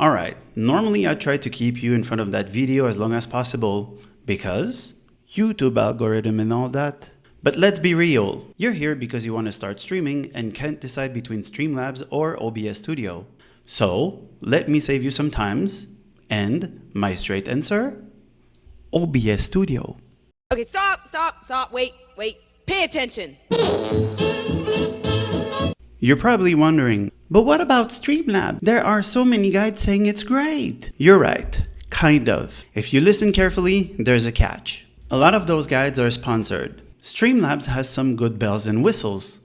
Alright, normally I try to keep you in front of that video as long as possible because YouTube algorithm and all that. But let's be real, you're here because you want to start streaming and can't decide between Streamlabs or OBS Studio. So let me save you some times, and my straight answer, OBS Studio. Okay, stop, wait, pay attention. You're probably wondering, but what about Streamlabs? There are so many guides saying it's great. You're right, kind of. If you listen carefully, there's a catch. A lot of those guides are sponsored. Streamlabs has some good bells and whistles.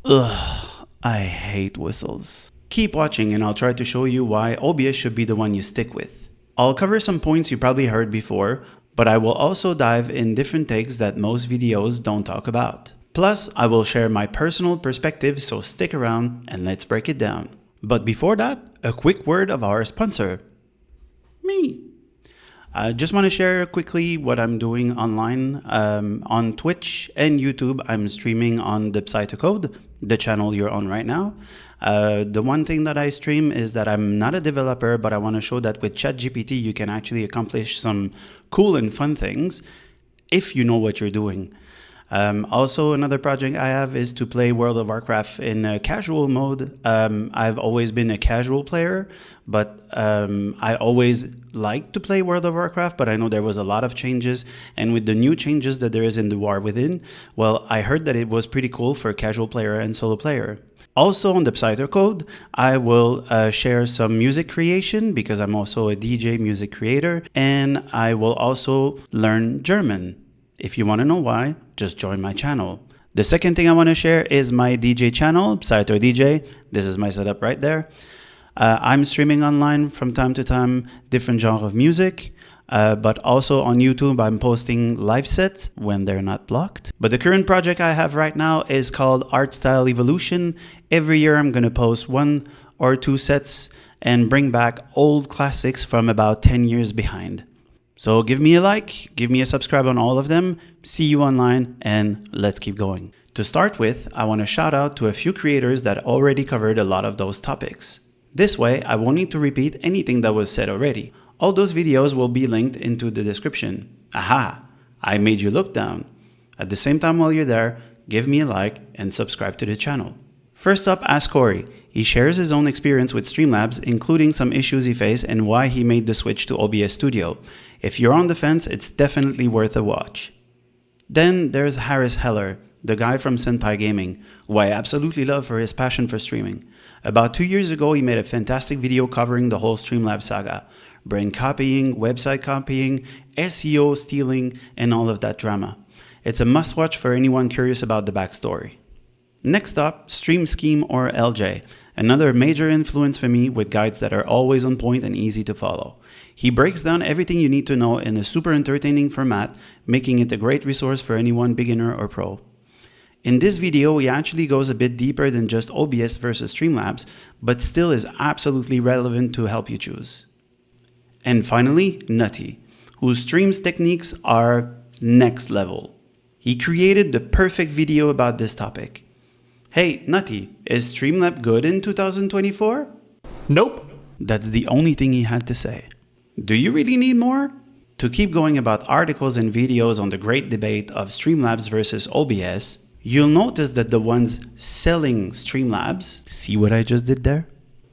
Ugh, I hate whistles. Keep watching and I'll try to show you why OBS should be the one you stick with. I'll cover some points you probably heard before, but I will also dive in different takes that most videos don't talk about. Plus, I will share my personal perspective, so stick around and let's break it down. But before that, a quick word of our sponsor, me. I just want to share quickly what I'm doing online. On Twitch and YouTube, I'm streaming on the Psychocode, the channel you're on right now. The one thing that I stream is that I'm not a developer, but I want to show that with ChatGPT, you can actually accomplish some cool and fun things if you know what you're doing. Also, another project I have is to play World of Warcraft in a casual mode. I've always been a casual player, but I always liked to play World of Warcraft, but I know there was a lot of changes. And with the new changes that there is in the War Within, well, I heard that it was pretty cool for a casual player and solo player. Also on the Psychocode, I will share some music creation because I'm also a DJ music creator, and I will also learn German. If you want to know why, just join my channel. The second thing I want to share is my DJ channel, Psycho DJ. This is my setup right there. I'm streaming online from time to time, different genre of music, but also on YouTube, I'm posting live sets when they're not blocked. But the current project I have right now is called Art Style Evolution. Every year I'm going to post 1 or 2 sets and bring back old classics from about 10 years behind. So give me a like, give me a subscribe on all of them, see you online, and let's keep going. To start with, I want to shout out to a few creators that already covered a lot of those topics. This way, I won't need to repeat anything that was said already. All those videos will be linked into the description. Aha! I made you look down. At the same time while you're there, give me a like and subscribe to the channel. First up, ask Cory. He shares his own experience with Streamlabs, including some issues he faced and why he made the switch to OBS Studio. If you're on the fence, it's definitely worth a watch. Then there's Harris Heller, the guy from Senpai Gamin, who I absolutely love for his passion for streaming. About 2 years ago, he made a fantastic video covering the whole Streamlabs saga. Brain copying, website copying, SEO stealing, and all of that drama. It's a must-watch for anyone curious about the backstory. Next up, Stream Scheme or EljayEm, another major influence for me with guides that are always on point and easy to follow. He breaks down everything you need to know in a super entertaining format, making it a great resource for anyone beginner or pro. In this video, he actually goes a bit deeper than just OBS versus Streamlabs, but still is absolutely relevant to help you choose. And finally, Nutty, whose streams techniques are next level. He created the perfect video about this topic. Hey, Nutty, is Streamlabs good in 2024? Nope. That's the only thing he had to say. Do you really need more? To keep going about articles and videos on the great debate of Streamlabs versus OBS, you'll notice that the ones selling Streamlabs, see what I just did there?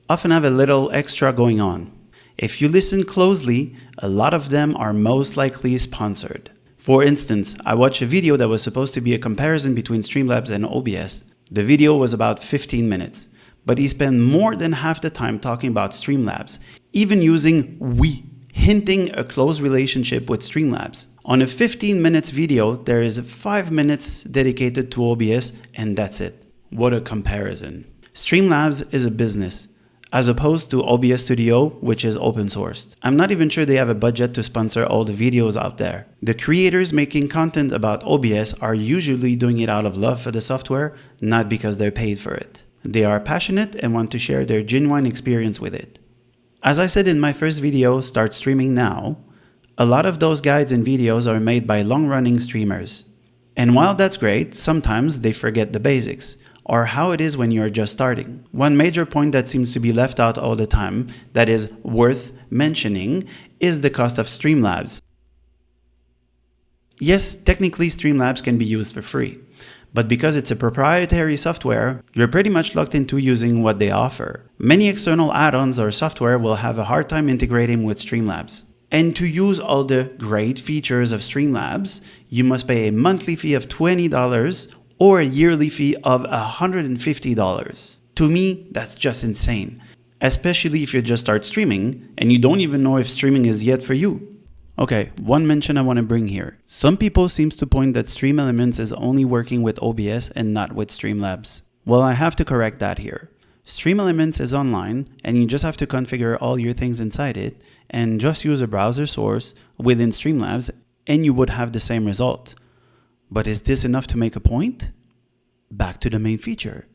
Often have a little extra going on. If you listen closely, a lot of them are most likely sponsored. For instance, I watched a video that was supposed to be a comparison between Streamlabs and OBS. The video was about 15 minutes, but he spent more than half the time talking about Streamlabs, even using "we," hinting a close relationship with Streamlabs. On a 15 minutes video, there is 5 minutes dedicated to OBS, and that's it. What a comparison. Streamlabs is a business, as opposed to OBS Studio, which is open sourced. I'm not even sure they have a budget to sponsor all the videos out there. The creators making content about OBS are usually doing it out of love for the software, not because they're paid for it. They are passionate and want to share their genuine experience with it. As I said in my first video, Start Streaming Now, a lot of those guides and videos are made by long-running streamers. And while that's great, sometimes they forget the basics. or how it is when you're just starting. One major point that seems to be left out all the time that is worth mentioning is the cost of Streamlabs. Yes, technically Streamlabs can be used for free, but because it's a proprietary software, you're pretty much locked into using what they offer. Many external add-ons or software will have a hard time integrating with Streamlabs. And to use all the great features of Streamlabs, you must pay a monthly fee of $20 or a yearly fee of $150. To me, that's just insane, especially if you just start streaming and you don't even know if streaming is yet for you. Okay, one mention I want to bring here. Some people seem to point that StreamElements is only working with OBS and not with Streamlabs. Well, I have to correct that here. StreamElements is online and you just have to configure all your things inside it and just use a browser source within Streamlabs and you would have the same result. But is this enough to make a point? Back to the main feature.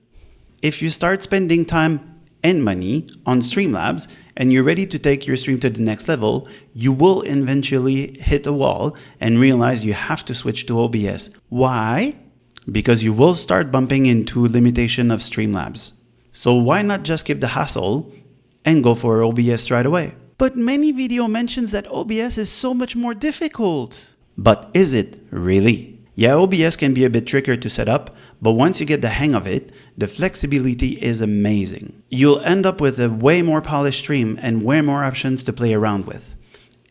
If you start spending time and money on Streamlabs and you're ready to take your stream to the next level, you will eventually hit a wall and realize you have to switch to OBS. Why? Because you will start bumping into limitation of Streamlabs. So why not just skip the hassle and go for OBS right away? But many video mentions that OBS is so much more difficult. But is it really? Yeah, OBS can be a bit trickier to set up, but once you get the hang of it, the flexibility is amazing. You'll end up with a way more polished stream and way more options to play around with.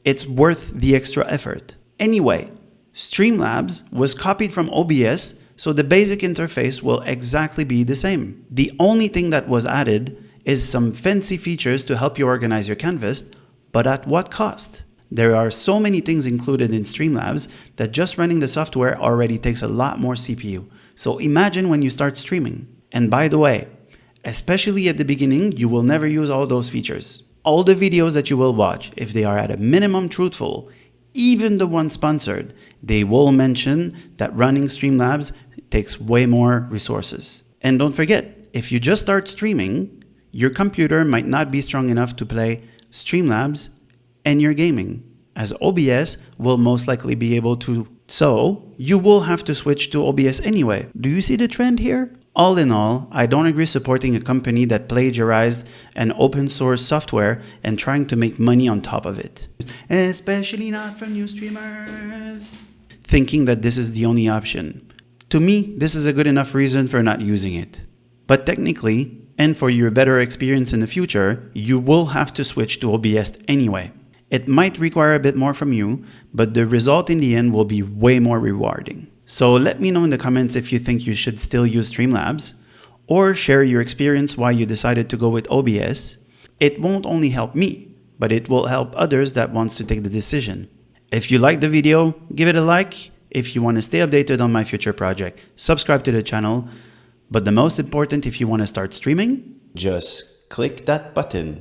It's worth the extra effort. Anyway, Streamlabs was copied from OBS, so the basic interface will exactly be the same. The only thing that was added is some fancy features to help you organize your canvas, but at what cost? There are so many things included in Streamlabs that just running the software already takes a lot more CPU. So imagine when you start streaming. And by the way, especially at the beginning, you will never use all those features. All the videos that you will watch, if they are at a minimum truthful, even the ones sponsored, they will mention that running Streamlabs takes way more resources. And don't forget, if you just start streaming, your computer might not be strong enough to play Streamlabs and your gaming, as OBS will most likely be able to. So you will have to switch to OBS anyway. Do you see the trend here? All in all, I don't agree supporting a company that plagiarized an open source software and trying to make money on top of it. Especially not from new streamers. Thinking that this is the only option. To me, this is a good enough reason for not using it. But technically, and for your better experience in the future, you will have to switch to OBS anyway. It might require a bit more from you, but the result in the end will be way more rewarding. So let me know in the comments if you think you should still use Streamlabs, or share your experience why you decided to go with OBS. It won't only help me, but it will help others that wants to take the decision. If you liked the video, give it a like. If you want to stay updated on my future project, subscribe to the channel. But the most important, if you want to start streaming, just click that button.